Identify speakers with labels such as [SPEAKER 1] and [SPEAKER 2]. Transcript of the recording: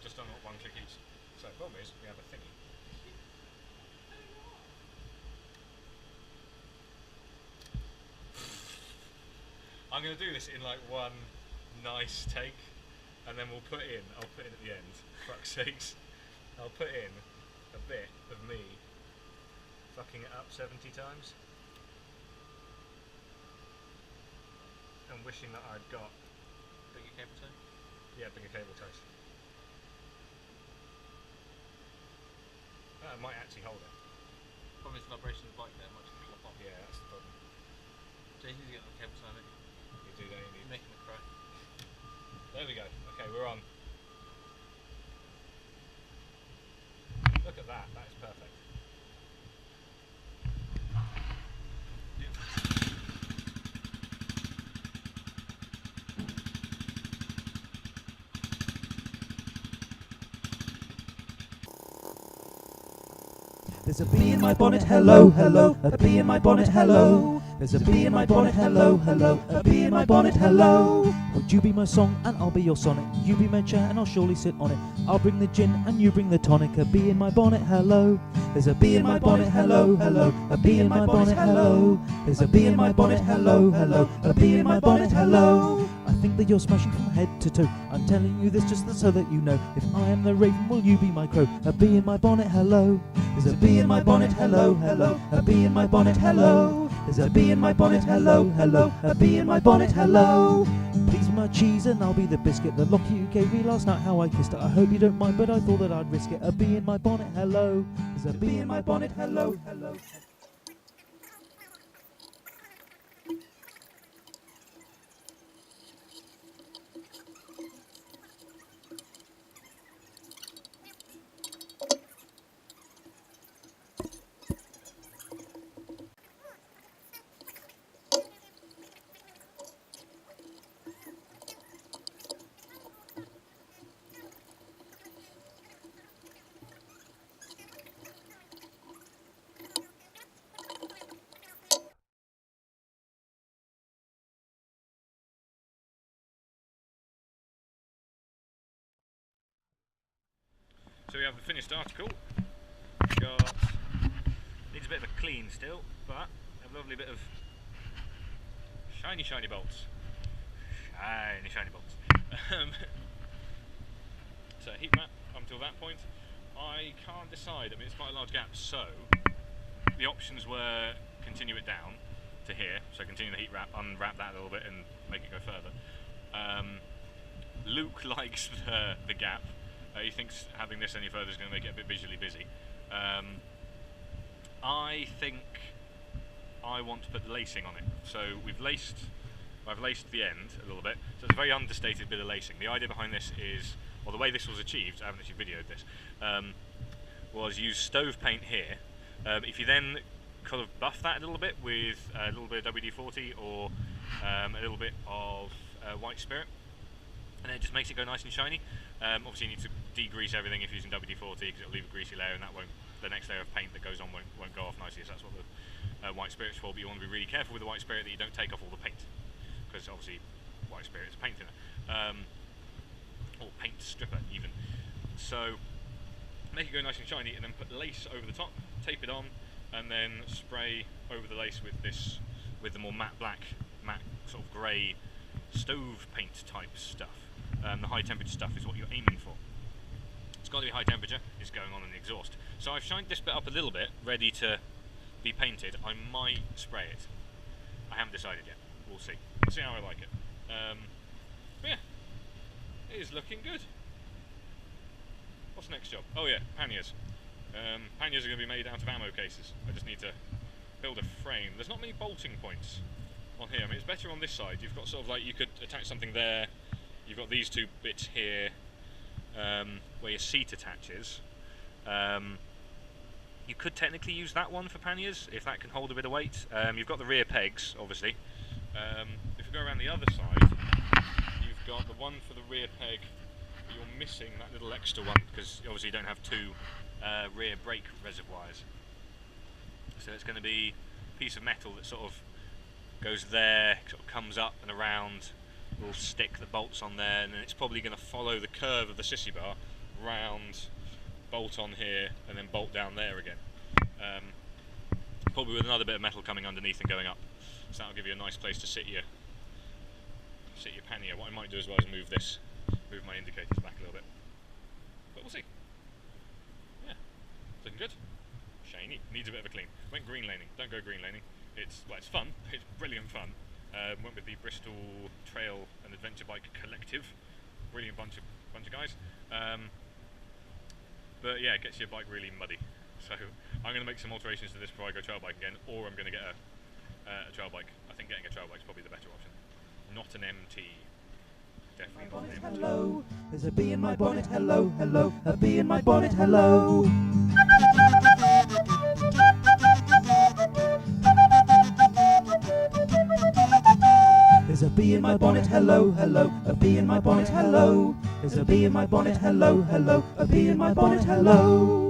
[SPEAKER 1] just done one click each. So the problem is we have a thingy. I'm going to do this in like one nice take, and then I'll put in at the end, fuck's sakes, I'll put in a bit of me fucking it up 70 times and wishing that I'd got
[SPEAKER 2] bigger cable tie?
[SPEAKER 1] Yeah, bigger cable ties. That might actually hold it.
[SPEAKER 2] Problem is the vibration of the bike there, might just flop off.
[SPEAKER 1] Yeah, that's the problem.
[SPEAKER 2] So you need to get on the cable tie, don't you?
[SPEAKER 1] You do, don't you?
[SPEAKER 2] You're making me cry.
[SPEAKER 1] There we go. Okay, we're on. Look at that. That is perfect.
[SPEAKER 3] There's a bee in my bonnet, hello, hello. A bee in my bonnet, hello. There's a bee in my bonnet, hello, hello. A bee in my bonnet, hello. Would you be my song and I'll be your sonnet? You be my chair and I'll surely sit on it. I'll bring the gin and you bring the tonic. A bee in my bonnet, hello. There's a bee in my bonnet, hello, hello. A bee in my bonnet, hello. There's a bee in my bonnet, hello, hello. A bee in my bonnet, hello. I think that you're smashing from head to toe. I'm telling you this just so that you know. If I am the raven, will you be my crow? A bee in my bonnet, hello. There's a bee in my bonnet, hello, hello. A bee in my bonnet, hello. There's a bee in my bonnet, hello, hello. A bee in my bonnet, hello. Please be my cheese and I'll be the biscuit. The lock you gave me last night, how I kissed it. I hope you don't mind, but I thought that I'd risk it. A bee in my bonnet, hello. There's a bee in my bonnet, hello, hello.
[SPEAKER 1] So we have the finished article. Got needs a bit of a clean still, but a lovely bit of shiny bolts. Shiny bolts. So heat map up until that point. I can't decide. I mean, it's quite a large gap. So the options were continue it down to here. So continue the heat wrap, unwrap that a little bit, and make it go further. Luke likes the gap. He thinks having this any further is going to make it a bit visually busy. I think I want to put lacing on it. So I've laced the end a little bit. So it's a very understated bit of lacing. The idea behind this is, well, the way this was achieved, I haven't actually videoed this, was use stove paint here. If you then kind of buff that a little bit with a little bit of WD-40 or a little bit of white spirit, and it just makes it go nice and shiny. Obviously you need to degrease everything if you're using WD-40 because it'll leave a greasy layer, and that won't, the next layer of paint that goes on won't go off nicely, so that's what the white spirit's for. But you want to be really careful with the white spirit that you don't take off all the paint, because obviously white spirit is a paint thinner, or paint stripper even. So make it go nice and shiny, and then put lace over the top, tape it on, and then spray over the lace with the more matte sort of grey stove paint type stuff. The high temperature stuff is what you're aiming for. It's got to be high temperature, it's going on in the exhaust. So I've shined this bit up a little bit, ready to be painted. I might spray it. I haven't decided yet. We'll see. We'll see how I like it. But yeah, it is looking good. What's the next job? Oh yeah, panniers. Panniers are going to be made out of ammo cases. I just need to build a frame. There's not many bolting points on here. I mean, it's better on this side. You've got sort of like, you could attach something there. You've got these two bits here, where your seat attaches. You could technically use that one for panniers, if that can hold a bit of weight. You've got the rear pegs, obviously. If you go around the other side, you've got the one for the rear peg. You're missing that little extra one, because obviously you don't have two rear brake reservoirs. So it's going to be a piece of metal that sort of goes there, sort of comes up and around. We'll stick the bolts on there, and then it's probably going to follow the curve of the sissy bar round, bolt on here, and then bolt down there again. Probably with another bit of metal coming underneath and going up. So that'll give you a nice place to sit your pannier. What I might do as well is move my indicators back a little bit. But we'll see. Yeah, looking good. Shiny. Needs a bit of a clean. Went green laning. Don't go green laning. It's fun. It's brilliant fun. Went with the Bristol Trail and Adventure Bike Collective. Brilliant bunch of guys. But yeah, it gets your bike really muddy. So I'm going to make some alterations to this before I go trail bike again, or I'm going to get a trail bike. I think getting a trail bike is probably the better option. Not an MT. Definitely not an MT.
[SPEAKER 3] Hello, there's a bee in my bonnet. Hello, hello, a bee in my bonnet. Hello. There's a bee in my bonnet. Hello, hello, a bee in my bonnet. Hello. There's a bee in my bonnet. Hello, hello, a bee in my bonnet. Hello.